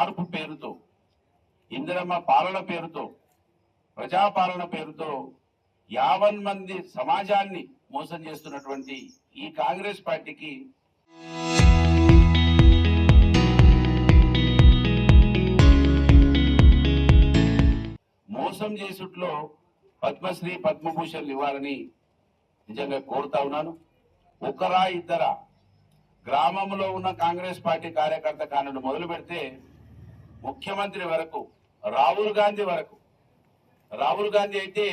మార్పు పేరుతో, ఇందిరమ్మ పాలన పేరుతో, ప్రజాపాలన పేరుతో 50 మంది సమాజాన్ని మోసం చేస్తున్నటువంటి ఈ కాంగ్రెస్ పార్టీకి మోసం చేసుట్లో పద్మశ్రీ పద్మభూషణ్ ఇవ్వాలని నిజంగా కోరుతా ఉన్నాను. ఒకరా ఇద్దరా గ్రామంలో ఉన్న కాంగ్రెస్ పార్టీ కార్యకర్త కానుండి మొదలు పెడితే ముఖ్యమంత్రి వరకు, రాహుల్ గాంధీ వరకు. రాహుల్ గాంధీ అయితే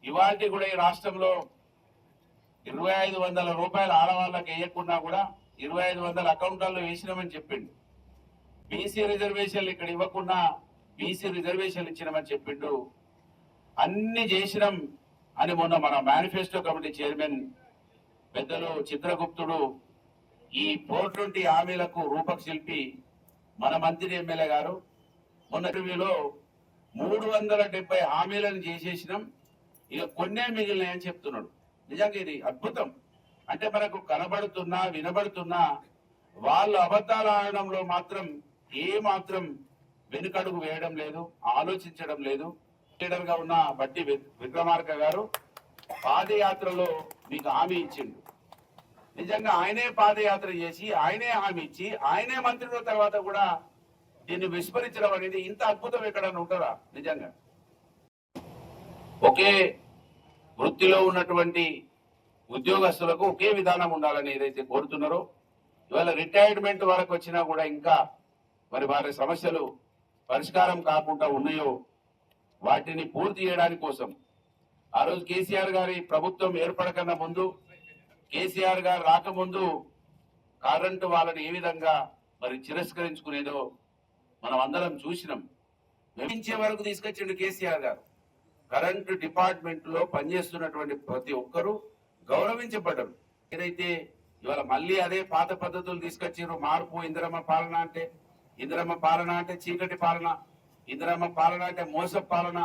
ఇవాళ కూడా ఈ రాష్ట్రంలో 2500 రూపాయలు ఆడవాళ్ళకి వేయకుండా కూడా 2500 అకౌంట్లలో వేసినామని చెప్పిండు. బీసీ రిజర్వేషన్లు ఇక్కడ ఇవ్వకుండా బీసీ రిజర్వేషన్లు ఇచ్చినామని చెప్పిండు. అన్ని చేసినాం అని మొన్న మన మేనిఫెస్టో కమిటీ చైర్మన్ పెద్దలు చిత్రగుప్తుడు ఈ 420 హామీలకు రూపక శిల్పి మన మంత్రి ఎమ్మెల్యే గారు మొన్న రివ్యూలో 370 హామీలను చేసేసినాం, ఇక కొన్నే మిగిలినాయని చెప్తున్నాడు. నిజంగా ఇది అద్భుతం. అంటే మనకు కనబడుతున్నా వినబడుతున్నా వాళ్ళు అబద్ధాలు ఆడడంలో మాత్రం మాత్రం వెనుకడుగు వేయడం లేదు, ఆలోచించడం లేదు. లీడర్ గా ఉన్న బట్టి విక్రమార్క గారు పాదయాత్రలో మీకు హామీ ఇచ్చిండు. నిజంగా ఆయనే పాదయాత్ర చేసి ఆయనే హామీ ఇచ్చి ఆయనే మంత్రి తర్వాత కూడా దీన్ని విస్మరించడం అనేది ఇంత అద్భుతం ఎక్కడన్నా ఉంటుందా? నిజంగా ఒకే వృత్తిలో ఉన్నటువంటి ఉద్యోగస్తులకు ఒకే విధానం ఉండాలని ఏదైతే కోరుతున్నారో, ఇవాళ రిటైర్మెంట్ వరకు వచ్చినా కూడా ఇంకా మరి వారి సమస్యలు పరిష్కారం కాకుండా ఉన్నాయో వాటిని పూర్తి చేయడానికి కోసం ఆ రోజు కేసీఆర్ గారి ప్రభుత్వం ఏర్పడకన్నా ముందు, కేసీఆర్ గారు రాకముందు కరెంటు వాళ్ళని ఏ విధంగా మరి తిరస్కరించుకునేదో మనం అందరం చూసినాం. విధించే వరకు తీసుకొచ్చిండు కేసీఆర్ గారు. కరెంటు డిపార్ట్మెంట్ లో పనిచేస్తున్నటువంటి ప్రతి ఒక్కరూ గౌరవించబడ్డారు. ఏదైతే ఇవాళ మళ్ళీ అదే పాత పద్ధతులు తీసుకొచ్చారు. మార్పు, ఇందిరమ్మ పాలన అంటే చీకటి పాలన, ఇందిరమ్మ పాలన అంటే మోస పాలన,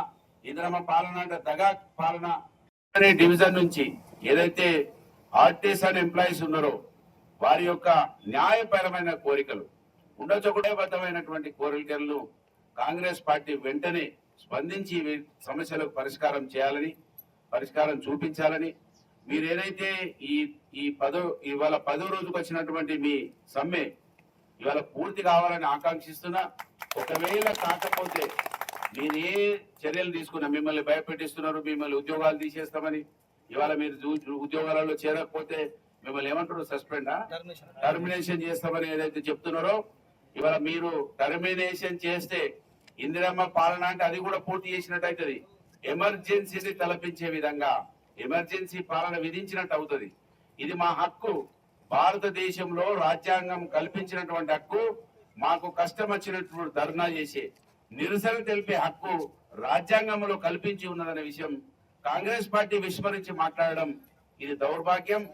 ఇందిరమ్మ పాలన అంటే దగా పాలన. డివిజన్ నుంచి ఏదైతే ఆర్టిసన్ ఎంప్లాయీస్ ఉన్నారో వారి యొక్క న్యాయపరమైన కోరికలు ఉండొచ్చు, ఒకటేబద్ధమైనటువంటి కోరికలను కాంగ్రెస్ పార్టీ వెంటనే స్పందించి సమస్యలకు పరిష్కారం చేయాలని, పరిష్కారం చూపించాలని, మీరు ఏదైతే ఇవాళ 10వ రోజుకు వచ్చినటువంటి మీ సమ్మె ఇవాళ పూర్తి కావాలని ఆకాంక్షిస్తున్నా. ఒకవేళ కాకపోతే మీరు ఏ చర్యలు తీసుకున్నా, మిమ్మల్ని భయపెట్టిస్తున్నారు, మిమ్మల్ని ఉద్యోగాలు తీసేస్తామని, ఇవాళ మీరు ఉద్యోగాలలో చేరకపోతే మిమ్మల్ని ఏమంటారు, టర్మినేషన్ చేస్తామని ఏదైతే చెప్తున్నారో, ఇవాళ మీరు టర్మినేషన్ చేస్తే ఇందిరమ్మ పాలన అంటే అది కూడా పూర్తి చేసినట్టు అవుతుంది. ఎమర్జెన్సీని తలపించే విధంగా ఎమర్జెన్సీ పాలన విధించినట్టు అవుతుంది. ఇది మా హక్కు, భారతదేశంలో రాజ్యాంగం కల్పించినటువంటి హక్కు. మాకు కష్టం వచ్చినప్పుడు ధర్నా చేసే, నిరసన తెలిపే హక్కు రాజ్యాంగంలో కల్పించి ఉన్నదనే విషయం కాంగ్రెస్ పార్టీ విస్మరించి మాట్లాడడం ఇది దౌర్భాగ్యం.